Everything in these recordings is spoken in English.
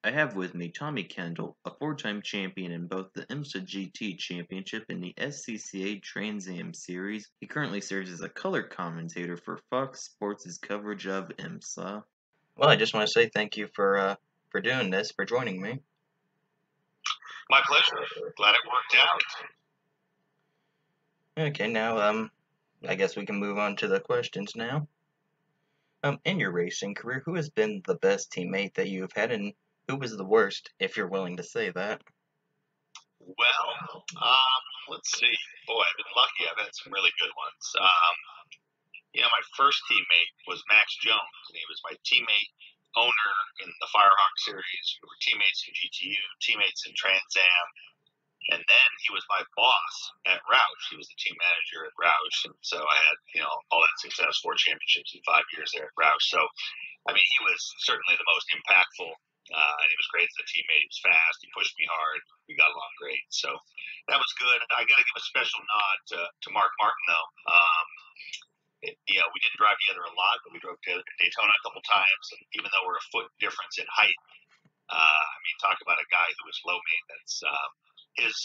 I have with me Tommy Kendall, a four-time champion in both the IMSA GT Championship and the SCCA Trans Am Series. He currently serves as a color commentator for Fox Sports' coverage of IMSA. Well, I just want to say thank you for doing this, for joining me. My pleasure. Glad it worked out. Okay, now I guess we can move on to the questions now. In your racing career, who has been the best teammate that you've had, and who was the worst, if you're willing to say that? Well, let's see. Boy, I've been lucky. I've had some really good ones. My first teammate was Max Jones, and he was my teammate owner in the Firehawk series. We were teammates in GTU, teammates in Trans Am, and then he was my boss at Roush. He was the team manager at Roush, and so I had, all that success, 4 championships in 5 years there at Roush. So, he was certainly the most impactful, and he was great as a teammate. He was fast. He pushed me hard. We got along great. So that was good. I got to give a special nod to Mark Martin, though. We didn't drive together a lot, but we drove together to Daytona a couple times, and even though we're a foot difference in height, talk about a guy who was low maintenance. His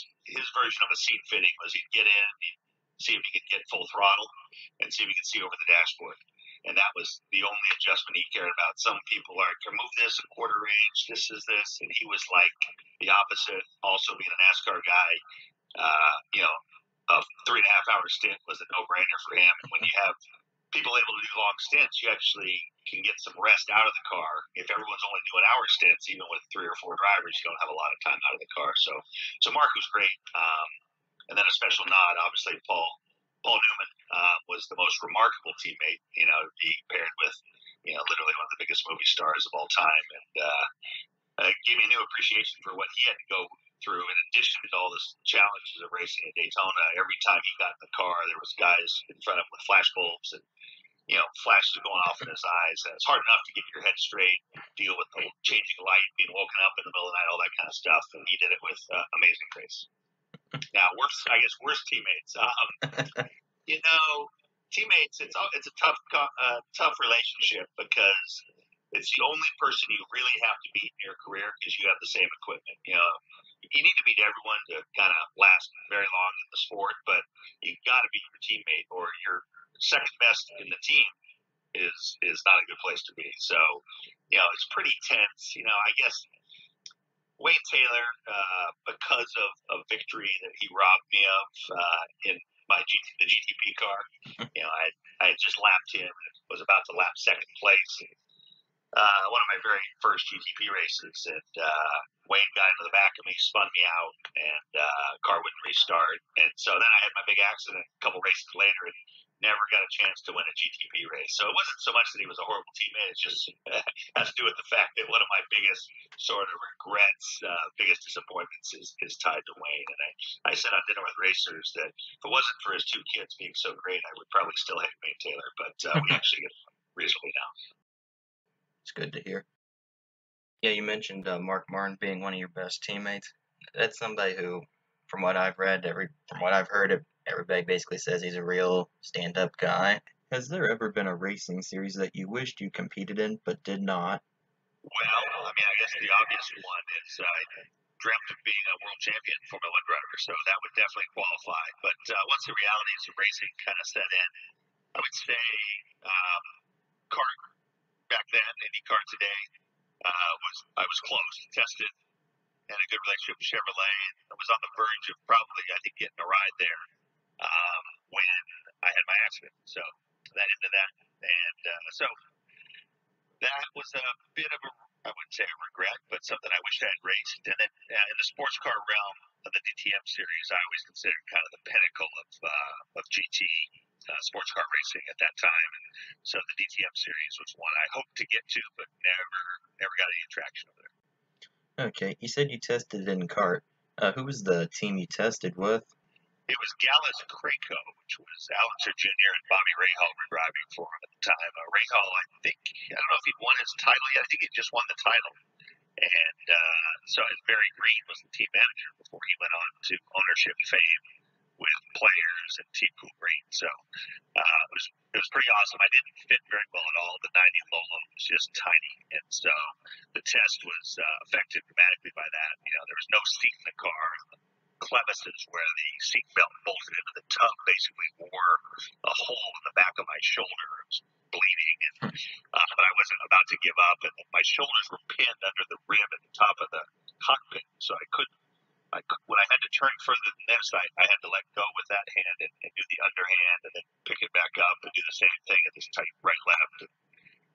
version of a seat fitting was he'd get in, he'd see if he could get full throttle, and see if he could see over the dashboard. And that was the only adjustment he cared about. Some people are like, move this a quarter inch, this is this. And he was like the opposite, also being a NASCAR guy. A 3.5-hour stint was a no-brainer for him. And when you have people able to do long stints, you actually can get some rest out of the car. If everyone's only doing hour stints, even with 3 or 4 drivers, you don't have a lot of time out of the car. So Mark was great. And then a special nod, obviously, Paul Newman was the most remarkable teammate, to be paired with, literally one of the biggest movie stars of all time. And gave me a new appreciation for what he had to go through. In addition to all the challenges of racing at Daytona, every time he got in the car, there was guys in front of him with flash bulbs and, flashes going off in his eyes. And it's hard enough to get your head straight, deal with the changing light, being woken up in the middle of the night, all that kind of stuff. And he did it with amazing grace. Now, worst teammates. Teammates, it's a tough relationship because it's the only person you really have to beat in your career because you have the same equipment. You need to beat everyone to kind of last very long in the sport, but you got to beat your teammate, or your second best in the team is not a good place to be. So, it's pretty tense. I guess Wayne Taylor, because of a victory that he robbed me of in the GTP car, I had just lapped him and was about to lap second place. One of my very first GTP races, and Wayne got into the back of me, spun me out, and car wouldn't restart. And so then I had my big accident a couple races later and never got a chance to win a GTP race. So it wasn't so much that he was a horrible teammate, it's just has to do with the fact that one of my biggest sort of regrets, biggest disappointments is tied to Wayne. And I said on Dinner with Racers that if it wasn't for his 2 kids being so great, I would probably still hate Wayne Taylor, but we actually get reasonably now. It's good to hear. Yeah, you mentioned Mark Martin being one of your best teammates. That's somebody who, from what I've read, from what I've heard, everybody basically says he's a real stand-up guy. Has there ever been a racing series that you wished you competed in but did not? Well, I guess the obvious one is I dreamt of being a world champion Formula One driver, so that would definitely qualify. But once the realities of racing kind of set in, I would say kart back then, IndyCar today, I was close, tested, had a good relationship with Chevrolet, and I was on the verge of probably, I think, getting a ride there when I had my accident. So that ended that, and so that was a bit of I wouldn't say a regret, but something I wish I had raced. And then in the sports car realm of the DTM series, I always considered kind of the pinnacle of GT sports car racing at that time. And so the DTM series was one I hoped to get to, but never got any traction over there. Okay, you said you tested in kart. Who was the team you tested with? It was Gallus Craco, which was Alan Sir Jr. and Bobby Rahal were driving for him at the time. Rahal, I don't know if he'd won his title yet. I think he just won the title. And so Barry Green was the team manager before he went on to ownership fame with players and team pool green. So it was pretty awesome. I didn't fit very well at all. The 90 Lolo was just tiny, and so the test was affected dramatically by that. There was no seat in the car. Crevices where the seat belt bolted into the tub basically wore a hole in the back of my shoulder. It was bleeding, but I wasn't about to give up. And my shoulders were pinned under the rim at the top of the cockpit, so I couldn't. When I had to turn further than this, I had to let go with that hand and do the underhand, and then pick it back up and do the same thing at this tight right left.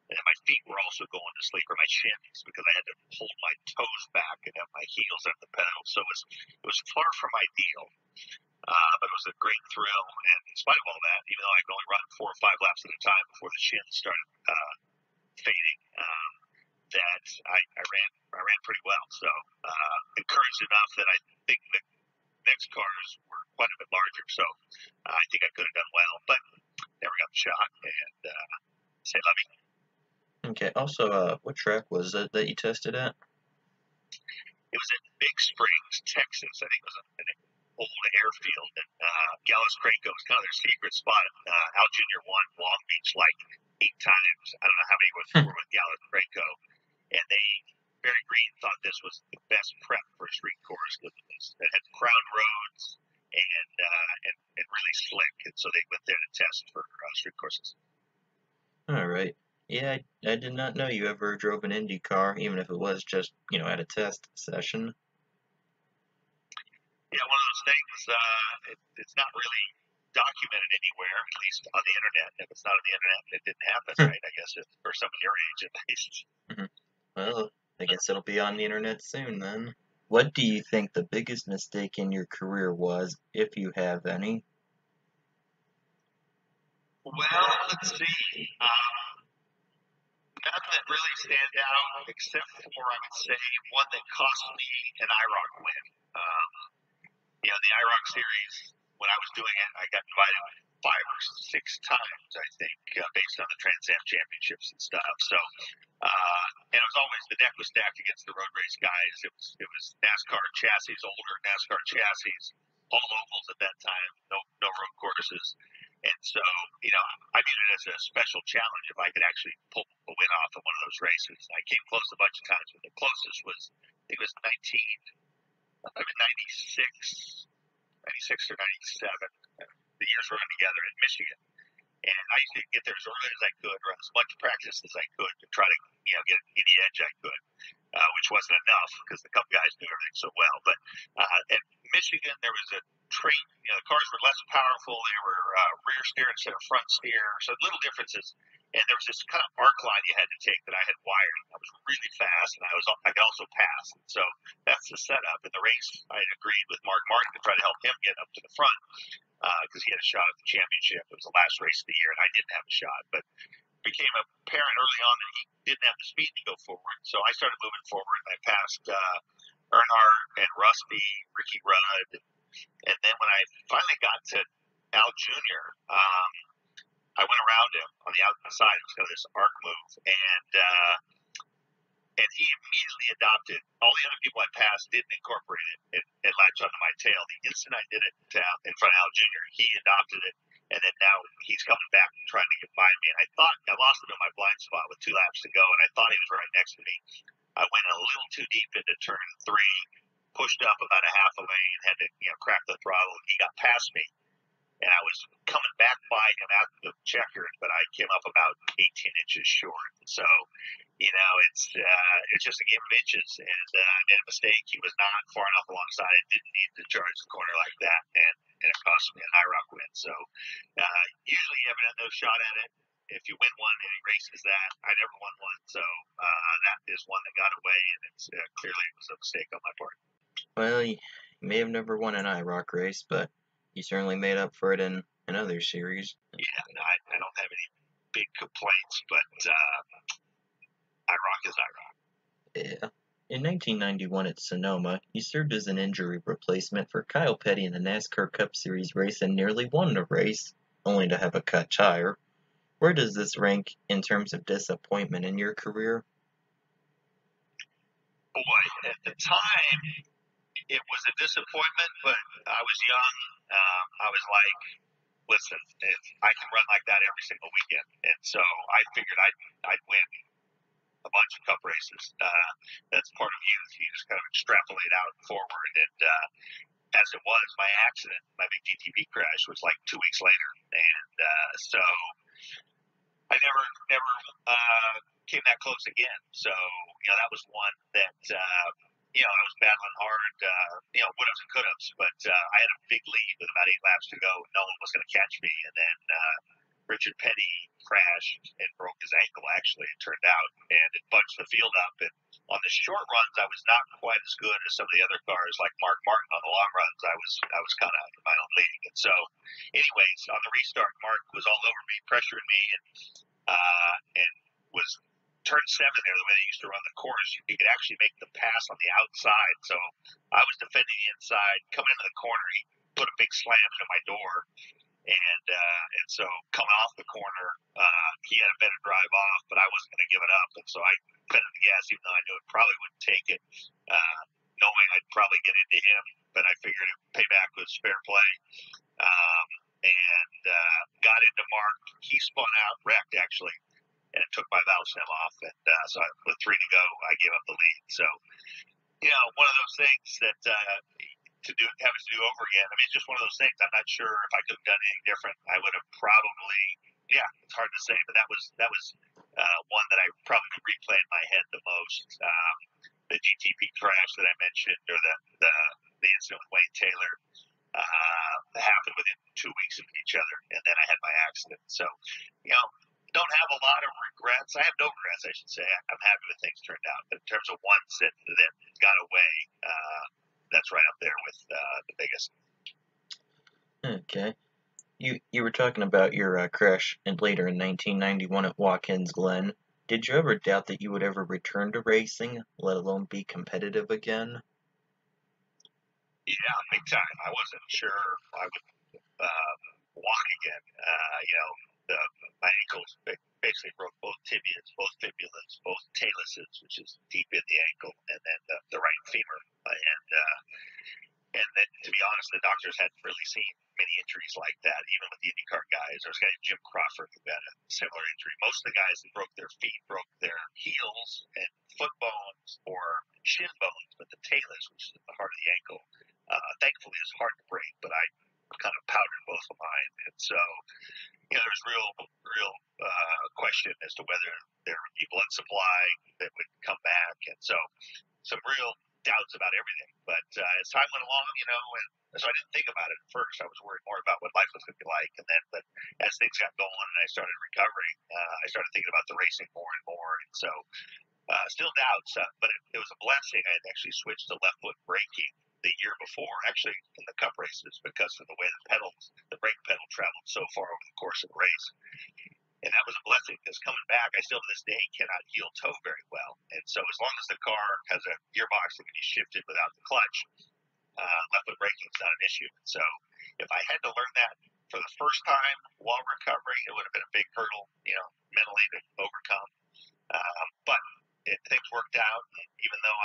And then my feet were also going to sleep, or my shins, because I had to hold my toes back and have my heels on the pedal. So it was far from ideal, but it was a great thrill. And in spite of all that, even though I could only run 4 or 5 laps at a time before the shins started fading, that I ran pretty well. So encouraged enough that I think the next cars were quite a bit larger. So I think I could have done well, but never got the shot. And say love you. Okay, also, what track was it that you tested at? It was at Big Springs, Texas. I think it was an old airfield. And Gallus Craco was kind of their secret spot. Al Jr. won Long Beach like 8 times. I don't know how many were with Gallus Craco. And Barry Green thought this was the best prep for a street course. It had crown roads and really slick. And so they went there to test for street courses. All right. Yeah, I did not know you ever drove an Indy car, even if it was just, at a test session. Yeah, one of those things, it's not really documented anywhere, at least on the internet. If it's not on the internet, it didn't happen, right? I guess it's for some of your age at least. Well, I guess it'll be on the internet soon then. What do you think the biggest mistake in your career was, if you have any? Well, let's see. None that really stand out, except for, I would say, one that cost me an IROC win. The IROC series, when I was doing it, I got invited 5 or 6 times, I think, based on the Trans Am championships and stuff. So, and it was always, the deck was stacked against the road race guys. It was NASCAR chassis, older NASCAR chassis, all ovals at that time, no road courses. And so, I viewed it as a special challenge if I could actually pull a win off of one of those races. I came close a bunch of times, but the closest was, I think it was 96 or 97. The years were run together in Michigan. And I used to get there as early as I could, run as much practice as I could to try to, get any edge I could, which wasn't enough because the couple guys knew everything so well. But at Michigan, there was a trait, the cars were less powerful. They were rear steer instead of front steer. So little differences. And there was this kind of arc line you had to take that I had wired. I was really fast, and I could also pass. And so that's the setup. In the race, I had agreed with Mark Martin to try to help him get up to the front because he had a shot at the championship. It was the last race of the year, and I didn't have a shot. But it became apparent early on that he didn't have the speed to go forward. So I started moving forward, and I passed Earnhardt and Rusty, Ricky Rudd. And then when I finally got to Al Jr., I went around him on the outside. It was kind of this arc move, and he immediately adopted. All the other people I passed didn't incorporate it and latch onto my tail. The instant I did it in front of Al Jr., he adopted it, and then now he's coming back and trying to get by me. And I thought I lost him in my blind spot with 2 laps to go, and I thought he was right next to me. I went a little too deep into turn 3, pushed up about a half a lane, had to crack the throttle, and he got past me. And I was coming back by him after the checkers, but I came up about 18 inches short. So, it's just a game of inches, and I made a mistake. He was not far enough alongside. I didn't need to charge the corner like that, and it cost me an IROC win. So, usually you have no shot at it. If you win one and he races that, I never won one. So, that is one that got away, and it's clearly it was a mistake on my part. Well, you may have never won an IROC race, but you certainly made up for it in other series. Yeah, no, I don't have any big complaints, but IROC is IROC. Yeah. In 1991 at Sonoma, you served as an injury replacement for Kyle Petty in the NASCAR Cup Series race and nearly won the race, only to have a cut tire. Where does this rank in terms of disappointment in your career? Boy, at the time, it was a disappointment, but I was young I was like, listen, if I can run like that every single weekend, and so I figured I'd win a bunch of cup races. That's part of youth. You just kind of extrapolate out forward. And as it was, my accident, my big GTP crash, was like 2 weeks later, and so I never came that close again. So that was one that I was battling hard, would-haves and could-haves, but I had a big lead with about 8 laps to go. No one was going to catch me, and then Richard Petty crashed and broke his ankle. Actually, it turned out, and it bunched the field up. And on the short runs, I was not quite as good as some of the other cars, like Mark Martin. On the long runs, I was kind of in my own league. And so, anyways, on the restart, Mark was all over me, pressuring me, and was turn 7 there, the way they used to run the course, you could actually make the pass on the outside. So I was defending the inside, coming into the corner, he put a big slam into my door, and so coming off the corner, he had a better drive off, but I wasn't going to give it up, and so I fended the gas, even though I knew it probably wouldn't take it, knowing I'd probably get into him, but I figured payback was fair play. And got into Mark. He spun out, wrecked actually, and it took my valve stem off. And so with 3 to go, I gave up the lead. So, one of those things that having to do over again. I mean, it's just one of those things. I'm not sure if I could have done anything different. I would have probably, it's hard to say, but that was one that I probably replay in my head the most. The GTP crash that I mentioned, or the incident with Wayne Taylor. Happened within 2 weeks of each other, and then I had my accident. So, don't have a lot of regrets. I have no regrets, I should say. I'm happy with things turned out. But in terms of ones that got away, that's right up there with the biggest. Okay. You were talking about your crash and later in 1991 at Watkins Glen. Did you ever doubt that you would ever return to racing, let alone be competitive again? Yeah, big time. I wasn't sure I would walk again. My ankles basically broke both tibias, both fibulas, both taluses, which is deep in the ankle, and then the right femur. And then, to be honest, the doctors hadn't really seen many injuries like that, even with the IndyCar guys. There was a guy, Jim Crawford, who had a similar injury. Most of the guys that broke their feet broke their heels and foot bones or shin bones, but the talus, which is at the heart of the ankle, thankfully is hard to break, but I kind of powdered both of mine. And so, there's real question as to whether there would be blood supply that would come back. And so some real doubts about everything. But as time went along, and so I didn't think about it at first. I was worried more about what life was going to be like. And then, but as things got going and I started recovering, I started thinking about the racing more and more. And so still doubts, but it was a blessing. I had actually switched to left foot braking the year before, actually in the cup races, because of the way the brake pedal traveled so far over the course of the race. And that was a blessing, because coming back, I still to this day cannot heel toe very well. And so as long as the car has a gearbox that can be shifted without the clutch, left foot braking is not an issue. So if I had to learn that for the first time while recovering, it would have been a big hurdle, mentally to overcome. But things worked out, even though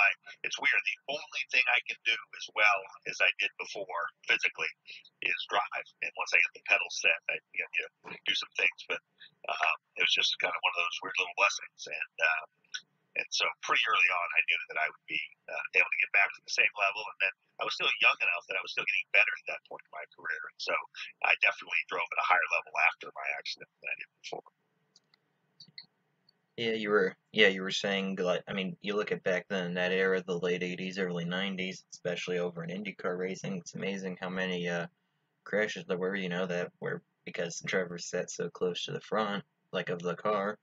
it's weird. The only thing I can do as well as I did before physically is drive. And once I get the pedal set, I do some things. But it was just kind of one of those weird little blessings. And so pretty early on, I knew that I would be able to get back to the same level. And then I was still young enough that I was still getting better at that point in my career. And so I definitely drove at a higher level after my accident than I did before. Yeah, you were saying, like, I mean, you look at back then, that era, the late 80s, early 90s, especially over in IndyCar racing, it's amazing how many crashes there were, that were because the drivers sat so close to the front, like, of the car,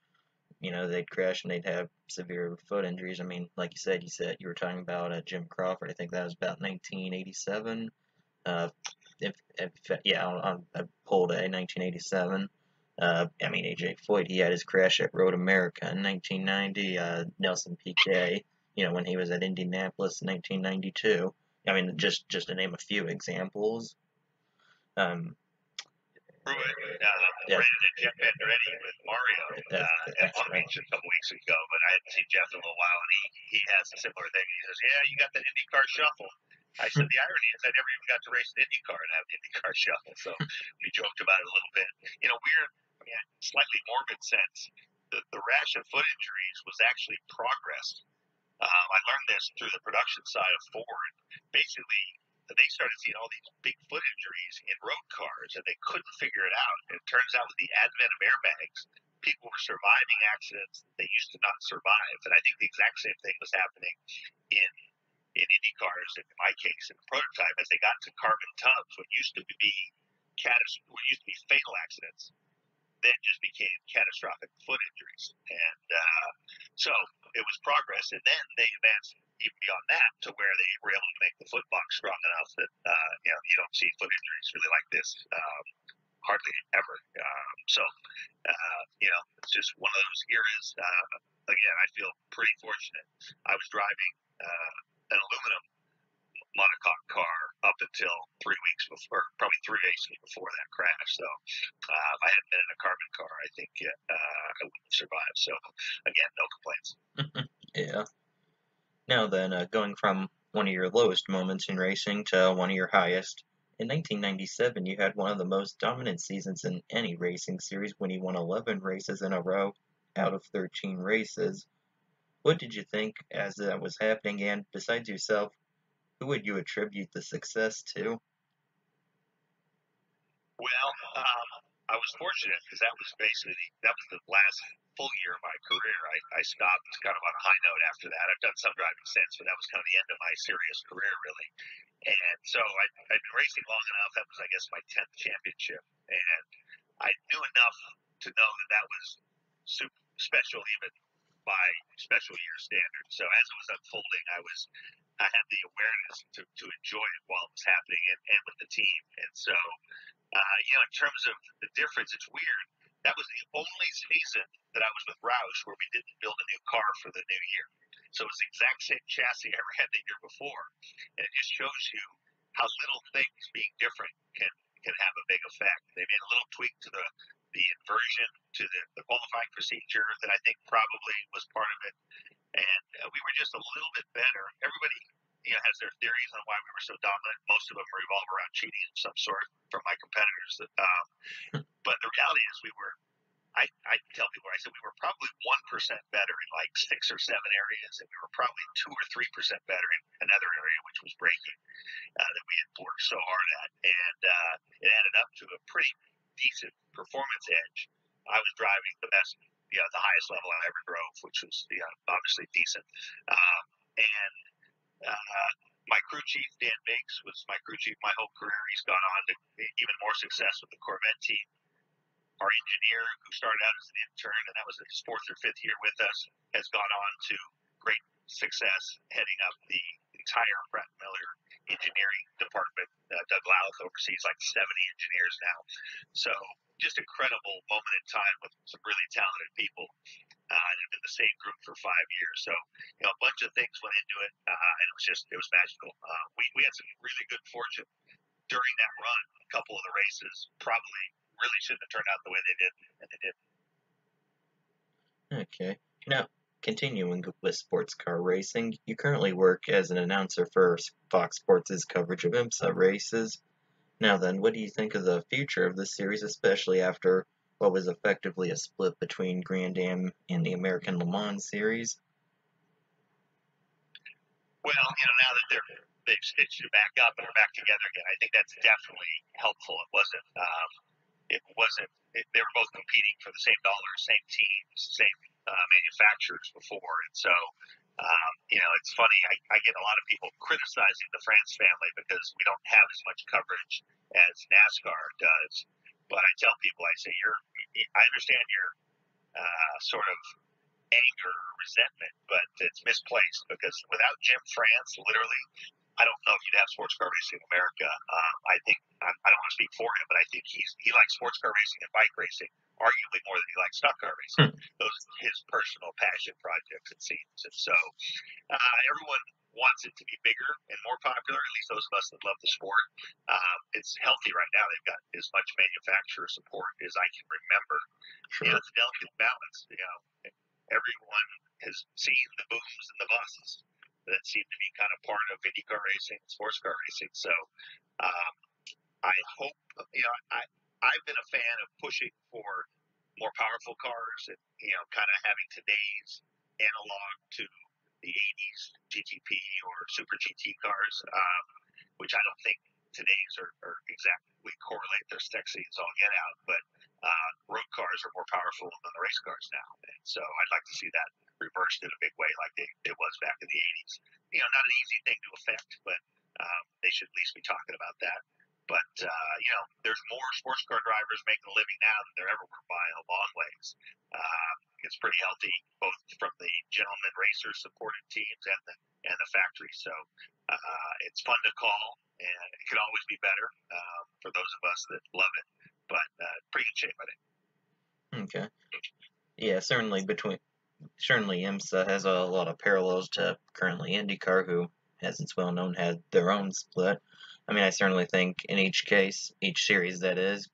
they'd crash and they'd have severe foot injuries. I mean, like you said you were talking about Jim Crawford. I think that was about 1987. I pulled a 1987. I mean, AJ Foyt, he had his crash at Road America in 1990. Nelson Piquet, when he was at Indianapolis in 1992. I mean, just to name a few examples. Brandon Jeff Andretti with Mario at Long Beach a couple weeks ago, but I hadn't seen Jeff in a little while, and he has a similar thing. He says, "Yeah, you got that IndyCar shuffle." I said the irony is I never even got to race an Indy car and have an Indy car shuffle. So we joked about it a little bit. Weird, slightly morbid sense. The rash of foot injuries was actually progress. I learned this through the production side of Ford. Basically, they started seeing all these big foot injuries in road cars, and they couldn't figure it out. And it turns out with the advent of airbags, people were surviving accidents that they used to not survive. And I think the exact same thing was happening in Indy cars, in my case, in the prototype, as they got to carbon tubs, what used to be fatal accidents, then just became catastrophic foot injuries. And so it was progress. And then they advanced even beyond that to where they were able to make the foot box strong enough that, you don't see foot injuries really like this hardly ever. It's just one of those eras. Again, I feel pretty fortunate. I was driving an aluminum monocoque car up until 3 weeks before, probably 3 races before that crash. So if I hadn't been in a carbon car, I think I wouldn't have survived. So again, no complaints. Yeah. Now then, going from one of your lowest moments in racing to one of your highest. In 1997, you had one of the most dominant seasons in any racing series when you won 11 races in a row out of 13 races. What did you think as that was happening, and besides yourself, who would you attribute the success to? Well, I was fortunate because that was the last full year of my career. I stopped kind of on a high note after that. I've done some driving since, but that was kind of the end of my serious career, really. And so I'd been racing long enough. That was, I guess, my 10th championship. And I knew enough to know that was super special, even by special year standards. So as it was unfolding, I had the awareness to enjoy it while it was happening and with the team. And so, in terms of the difference, it's weird. That was the only season that I was with Roush where we didn't build a new car for the new year. So it was the exact same chassis I had the year before. And it just shows you how little things being different can have a big effect. They made a little tweak to the inversion to the qualifying procedure that I think probably was part of it. And we were just a little bit better. Everybody, has their theories on why we were so dominant. Most of them revolve around cheating of some sort from my competitors. But the reality is I tell people, I said we were probably 1% better in like 6 or 7 areas, and we were probably 2 or 3% better in another area, which was braking, that we had worked so hard at. And it added up to a pretty decent performance edge. I was driving the best, the highest level I ever drove, which was obviously decent. My crew chief, Dan Biggs, was my crew chief my whole career. He's gone on to even more success with the Corvette team. Our engineer, who started out as an intern, and that was his 4th or 5th year with us, has gone on to great success heading up the entire Pratt Miller engineering department. Doug Louth oversees like 70 engineers now. So just incredible moment in time with some really talented people. And been in the same group for 5 years. So, a bunch of things went into it, and it was magical. We had some really good fortune during that run. A couple of the races probably really shouldn't have turned out the way they did, and they did. Okay. Now, continuing with sports car racing, you currently work as an announcer for Fox Sports' coverage of IMSA races. Now then, what do you think of the future of this series, especially after what was effectively a split between Grand Am and the American Le Mans series? Well, now that they've stitched it back up and are back together again, I think that's definitely helpful. They were both competing for the same dollars, same teams, same manufacturers before. And so, it's funny. I get a lot of people criticizing the France family because we don't have as much coverage as NASCAR does. But I tell people, I say, I understand your sort of anger or resentment, but it's misplaced because without Jim France, literally, I don't know if you'd have sports car racing in America. I don't want to speak for him, but I think he likes sports car racing and bike racing arguably more than he likes stock car racing. Those are his personal passion projects, it seems. And so everyone wants it to be bigger and more popular, at least those of us that love the sport. It's healthy right now. They've got as much manufacturer support as I can remember. Sure. It's a delicate balance. Everyone has seen the booms and the busts. that seem to be kind of part of IndyCar racing, sports car racing. So I hope, I've been a fan of pushing for more powerful cars and, kind of having today's analog to the 80s GTP or Super GT cars, which I don't think today's are exactly correlate their sexy as all get out, but road cars are more powerful than the race cars now. And so I'd like to see that reversed in a big way like it was back in the 80s. Not an easy thing to affect, but they should at least be talking about that. But, there's more sports car drivers making a living now than there ever were by a long ways. It's pretty healthy, both from the gentleman racers supported teams and the factory. So it's fun to call, and it could always be better for those of us that love it. But pretty good shape, I think. Okay. Yeah, certainly IMSA has a lot of parallels to currently IndyCar, who, as it's well known, had their own split. I mean, I certainly think in each case, each series that is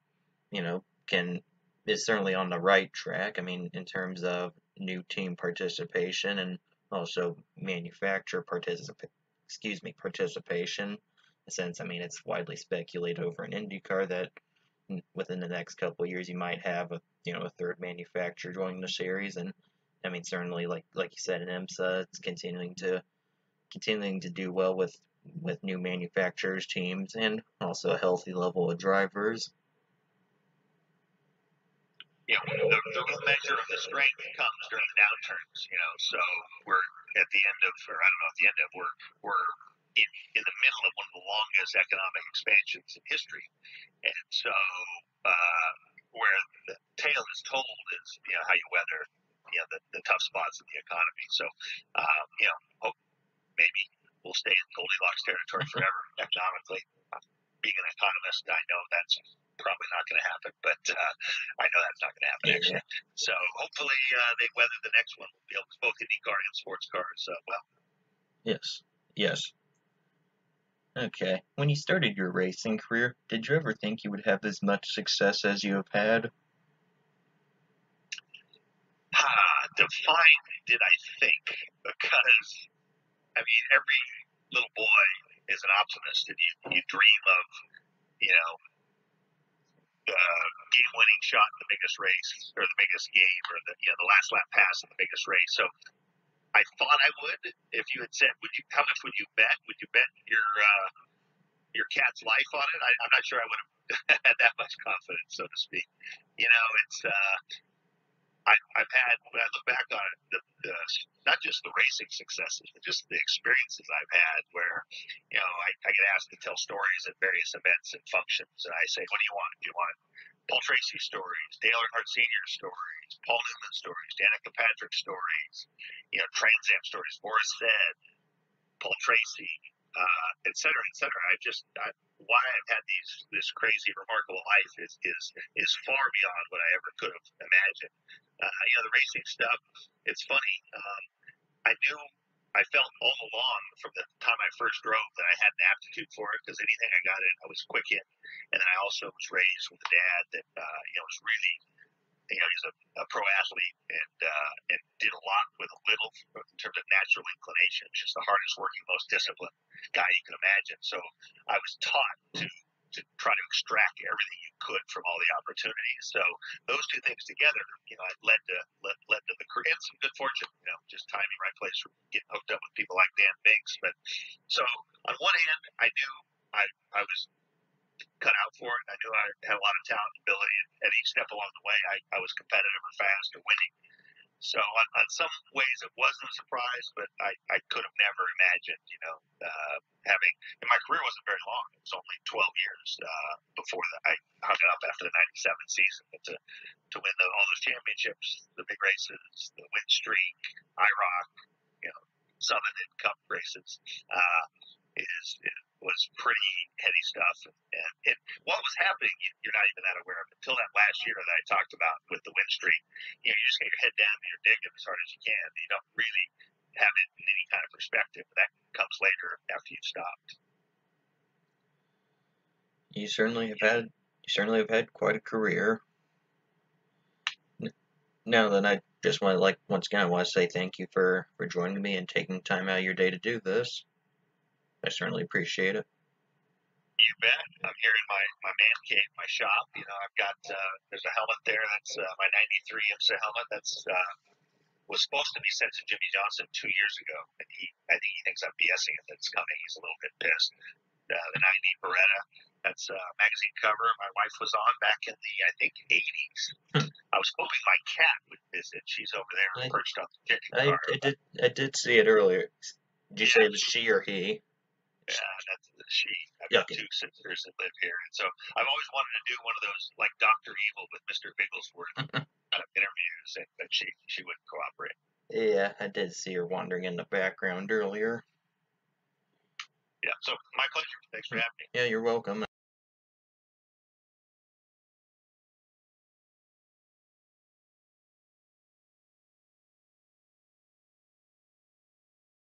certainly on the right track. I mean, in terms of new team participation and also manufacturer participation. In a sense, I mean, it's widely speculated over in IndyCar that within the next couple of years you might have a third manufacturer joining the series, and I mean certainly like you said in IMSA, it's continuing to do well with new manufacturers, teams, and also a healthy level of drivers. The real measure of the strength comes during the downturns, so we're at the end of, or I don't know at the end of, we're in the middle of one of the longest economic expansions in history. And so where the tale is told is, how you weather, the tough spots in the economy. So, hope maybe we'll stay in Goldilocks territory forever economically. Being an economist, I know that's probably not going to happen, but I know that's not going to happen actually. So hopefully they weather the next one. We'll be able to both IndyCar and sports cars well. Yes. Okay. When you started your racing career, did you ever think you would have as much success as you have had? Define did I think, because I mean every little boy is an optimist, and you dream of the game-winning shot in the biggest race or the biggest game, or the last lap pass in the biggest race. So I thought I would. If you had said, how much would you bet? Would you bet your cat's life on it? I'm not sure I would have had that much confidence, so to speak. It's I've had, when I look back on it, not just the racing successes, but just the experiences I've had where, I get asked to tell stories at various events and functions, and I say, what do you want? Do you want Paul Tracy stories, Dale Earnhardt Sr. stories, Paul Newman stories, Danica Patrick stories, Trans Am stories, Boris Said, Paul Tracy, et cetera, et cetera. Why I've had this crazy, remarkable life is far beyond what I ever could have imagined. The racing stuff, it's funny. I felt all along from the time I first drove that I had an aptitude for it, because anything I got in, I was quick in. And then I also was raised with a dad that, was really, he's a pro athlete and did a lot with a little in terms of natural inclination. He's just the hardest working, most disciplined guy you can imagine. So I was taught to try to extract everything you could from all the opportunities. So those two things together, led to the career and some good fortune, just timing, right place, getting hooked up with people like Dan Binks. But so on one hand, I knew I was cut out for it. I knew I had a lot of talent and ability, and at each step along the way, I was competitive or fast or winning. So on some ways it wasn't a surprise, but I could have never imagined, having, and my career wasn't very long. It was only 12 years before I hung it up after the 97 season. But to win all those championships, the big races, the win streak, IROC, Southern and Cup races, was pretty heady stuff. And what was happening, you're not even that aware of until that last year that I talked about with the win streak. You just get your head down and you're digging as hard as you can. You don't really have it in any kind of perspective. That comes later after you've stopped. You certainly have had quite a career. Now then, just want to once again, I want to say thank you for joining me and taking time out of your day to do this. I certainly appreciate it. You bet. I'm here in my man cave, my shop. I've got there's a helmet there. That's my '93 IMSA helmet. That's was supposed to be sent to Jimmy Johnson 2 years ago, and I think he thinks I'm BSing it. That's coming. He's a little bit pissed. The '90 Beretta. That's a magazine cover my wife was on back in the, I think, '80s. I was hoping my cat would visit. She's over there perched on the ticket car. I did see it earlier. Did you say it was she or he? Yeah, that's she. I've got two sisters that live here, and so I've always wanted to do one of those like Dr. Evil with Mr. Bigglesworth kind of interviews, but she wouldn't cooperate. Yeah, I did see her wandering in the background earlier. Yeah, so my pleasure. Thanks for having me. Yeah, you're welcome.